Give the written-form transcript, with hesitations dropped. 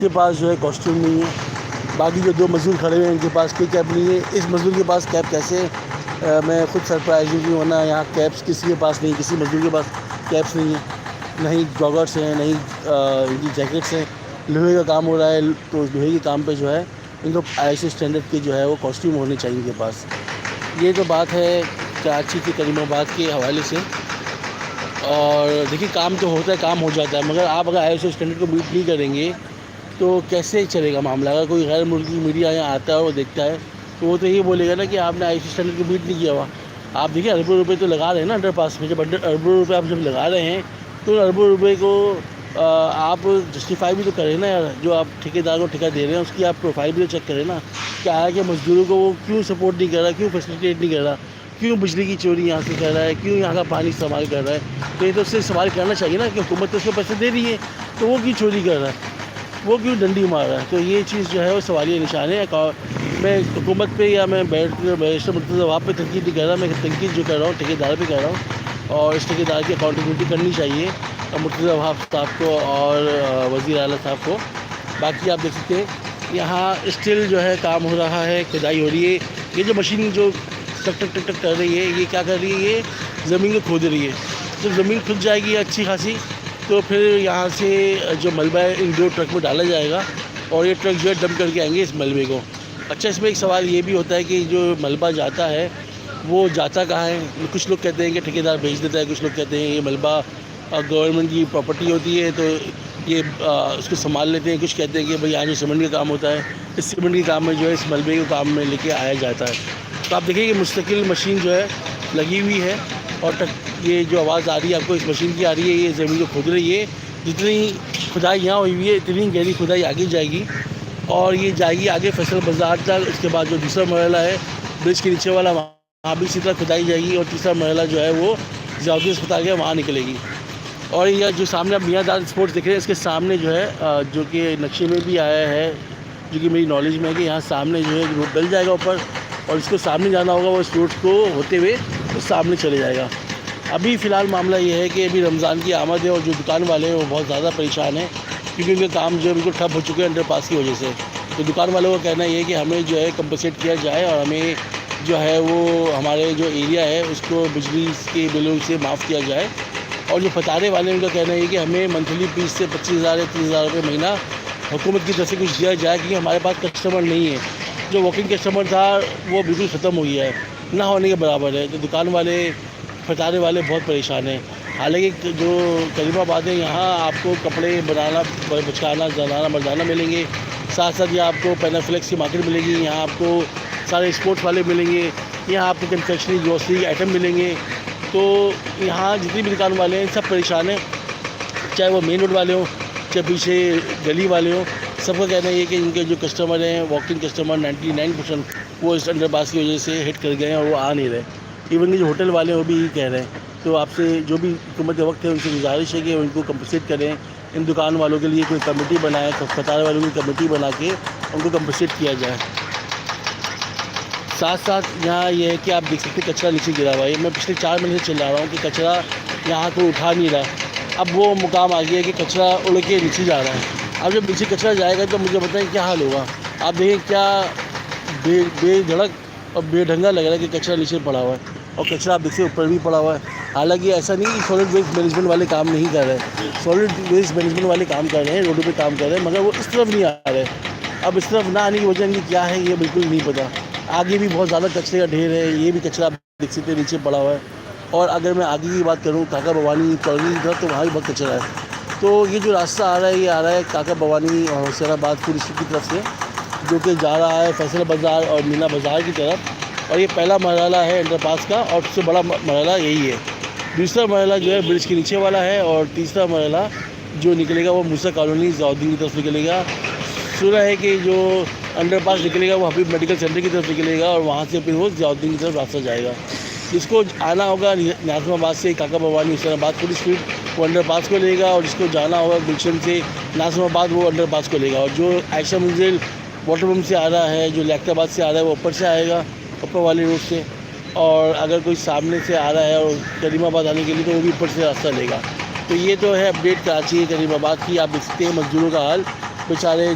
के पास जो है कॉस्ट्यूम नहीं है, बाकी जो 2 मज़दूर खड़े हुए हैं इनके पास कोई कैप नहीं है। इस मज़दूर के पास कैप कैसे है? मैं खुद सरप्राइज हूँ कि वरना यहाँ कैप्स किसी के पास नहीं, किसी मज़दूर के पास कैप्स नहीं है, नहीं जॉगर्स हैं, नहीं इनकी जैकेट्स हैं। लोहे का काम हो रहा है तो लोहे के काम पे जो है इनको ISO स्टैंडर्ड के जो है वो कॉस्ट्यूम होने चाहिए इनके पास। ये तो बात है कराची के करीमाबाद के हवाले से। और देखिए काम तो होता है, काम हो जाता है, मगर आप अगर ISO स्टैंडर्ड को मीट नहीं करेंगे तो कैसे चलेगा मामला। अगर कोई गैर मुल्की मीडिया यहाँ आता है और देखता है तो वो तो ये बोलेगा ना कि आपने ISO स्टैंडर्ड को मीट नहीं किया हुआ। आप देखिए अरबों रुपए तो लगा रहे हैं ना अंडरपास में। जब अरबों रुपए आप जब लगा रहे हैं तो अरबों रुपए को आप जस्टिफाई भी तो करें ना यार। जो आप ठेकेदार को ठेका दे रहे हैं उसकी आप प्रोफाइल भी तो चेक करें ना, क्या है कि मज़दूरों को वो क्यों सपोर्ट नहीं कर रहा, क्यों फैसिलिटेट नहीं कर रहा, क्यों बिजली की चोरी यहाँ से कर रहा है, क्यों यहाँ का पानी इस्तेमाल कर रहा है। तो ये तो उससे सवाल करना चाहिए ना कि हुकूमत तो उसको पैसे दे रही है तो वो क्यों चोरी कर रहा है, वो क्यों डंडी मार रहा है। तो ये चीज़ जो है वो सवालिया निशान है। मैं हुकूमत पे या मैं बैरिस्टर मुर्तज़ा वहाँ पे तनकीद नहीं कर रहा, मैं तनकीद जो कर रहा हूँ ठेकेदार पे कर रहा हूँ। और इस ठेकेदार की अकाउंटेबिलिटी करनी चाहिए मुर्तज़ा वहाब साहब को और वज़ीर आला साहब को। बाकी आप देख सकते हैं यहाँ स्टिल जो है काम हो रहा है, खुदाई हो रही है। ये जो मशीन जो टक टक टक टक कर रही है, ये क्या कर रही है, ये ज़मीन को खोद रही है। जब ज़मीन खुद जाएगी अच्छी खासी तो फिर यहाँ से जो मलबा है इन 2 ट्रक में डाला जाएगा और ये ट्रक जो है डंप करके आएंगे इस मलबे को। अच्छा, इसमें एक सवाल ये भी होता है कि जो मलबा जाता है वो जाता कहाँ है। कुछ लोग कहते हैं कि ठेकेदार भेज देता है, कुछ लोग कहते हैं ये मलबा गवर्नमेंट की प्रॉपर्टी होती है तो ये उसको संभाल लेते हैं। कुछ कहते हैं कि भाई यहाँ जो सीमेंट का काम होता है इस सीमेंट के काम में जो है इस मलबे के काम में लेके आया जाता है। तो आप देखिए कि मुस्तकिल मशीन जो है लगी हुई है और ये जो आवाज़ आ रही है आपको इस मशीन की आ रही है, ये ज़मीन को खोद रही है। जितनी खुदाई यहाँ हुई हुई है इतनी गहरी खुदाई आगे जाएगी और ये जाएगी आगे फैसल बाज़ार तक। उसके बाद जो दूसरा मरहला है ब्रिज के नीचे वाला, वहाँ भी इसी तरह खुदाई जाएगी और तीसरा मरहला जो है वो ज़ियाउद्दीन अस्पताल के वहाँ निकलेगी। और यह जो सामने आप मियाँ दाद स्पोर्ट्स देख रहे हैं इसके सामने जो है जो कि नक्शे में भी आया है, जो कि मेरी नॉलेज में है कि यहाँ सामने जो है रोड डल जाएगा ऊपर और इसको सामने जाना होगा, वो इस रोड को होते हुए तो सामने चले जाएगा। अभी फ़िलहाल मामला ये है कि अभी रमज़ान की आमद है और जो दुकान वाले हैं वो बहुत ज़्यादा परेशान हैं क्योंकि उनके काम जो है बिल्कुल ठप हो चुके हैं अंडरपास की वजह से। तो दुकान वालों का कहना ये है कि हमें जो है कंपनसेट किया जाए और हमें जो है वो हमारे जो एरिया है उसको बिजली के बिलों से माफ़ किया जाए। और जो फतारे वाले हैं उनका कहना है कि हमें मंथली फीस से 25,000 या 30,000 रुपये महीना हुकूमत की तरफ से कुछ दिया जाए क्योंकि हमारे पास कस्टमर नहीं है। जो वॉकिंग कस्टमर था वो बिल्कुल ख़त्म हो गया है, ना होने के बराबर है। तो दुकान वाले फतारे वाले बहुत परेशान हैं। हालांकि जो करीमाबाद है यहाँ आपको कपड़े बनाना बचकाना जनाना मर्दाना मिलेंगे, साथ साथ यहाँ आपको पेनाफ्लेक्स की मार्केट मिलेगी, यहाँ आपको सारे स्पोर्ट्स वाले मिलेंगे, यहाँ आपको कन्फेक्शनरी ग्रोसरी आइटम मिलेंगे। तो यहाँ जितने भी दुकान वाले हैं सब परेशान हैं, चाहे वो मेन रोड वाले हों चाहे पीछे गली वाले हों। सबका कहना ये है कि इनके जो कस्टमर हैं वॉकिंग कस्टमर 99% वो इस अंडरपास की वजह से हिट कर गए हैं और वो आ नहीं रहे। इवन कि जो होटल वाले हैं वो भी यही कह रहे हैं। तो आपसे जो भी हुकूमत के वक्त है उनसे गुजारिश है कि उनको कंपनसेट करें, इन दुकान वालों के लिए कोई कमेटी बनाएं, कतार वालों की कमेटी बना के उनको कंपनसेट किया जाए। साथ साथ यहाँ ये है कि आप देख सकते हैं कचरा नीचे गिरा हुआ है। मैं पिछले 4 महीने से चिल्ला रहा हूँ कि कचरा यहाँ कोई उठा नहीं रहा। अब वो मुकाम आ गया है कि कचरा उड़ के नीचे जा रहा है। अब जब नीचे कचरा जाएगा तो मुझे बताएं क्या हाल होगा। आप देखें क्या बेधड़क और बेढंगा लग रहा है कि कचरा नीचे पड़ा हुआ है और कचरा आप देखिए ऊपर भी पड़ा हुआ है। हालांकि ऐसा नहीं कि सॉलिड वेस्ट मैनेजमेंट वाले काम नहीं कर रहे हैं, सॉलिड वेस्ट मैनेजमेंट वाले काम कर रहे हैं, रोडों पे काम कर रहे हैं, मगर वो इस तरफ नहीं आ रहे। अब इस तरफ ना आने की वजह इनकी क्या है ये बिल्कुल नहीं पता। आगे भी बहुत ज़्यादा कचरे का ढेर है, ये भी कचरा आप देख सकते हैं नीचे पड़ा हुआ है। और अगर मैं आगे की बात करूँ काका भवानी कॉलोनी की तरफ तो वहाँ भी बहुत कचरा है। तो ये जो रास्ता आ रहा है ये आ रहा है काका भवानी और हुसैनाबाद पुलिस की तरफ से, जो कि जा रहा है फैसल बाज़ार और मीना बाज़ार की तरफ। और ये पहला मरहला है अंडरपास का और सबसे बड़ा मरहला यही है। दूसरा मरहला जो है ब्रिज के नीचे वाला है और तीसरा मरहला जो निकलेगा वो मूसा कॉलोनी ज़ियाउद्दीन की तरफ निकलेगा। सुना है कि जो अंडरपास निकलेगा वो हबीब मेडिकल सेंटर की तरफ निकलेगा और वहाँ से फिर वो ज़ियाउद्दीन की तरफ रास्ता जाएगा। जिसको आना होगा नाज़िमाबाद से काका भवानी हुसैनाबाद पुलिस स्ट्रीट वो अंडरपास को लेगा और जिसको जाना होगा गुलशन से नाज़िमाबाद वो अंडरपास को लेगा। और जो आयशा मंजिल वाटर पम्प से आ रहा है, जो लैक्टाबाद से आ रहा है वो ऊपर से आएगा ऊपर वाली रोड से। और अगर कोई सामने से आ रहा है और करीमाबाद आने के लिए तो वो भी ऊपर से रास्ता लेगा। तो ये तो है अपडेट कराची करीमाबाद की। आप देख सकते हैं मजदूरों का हाल बेचारे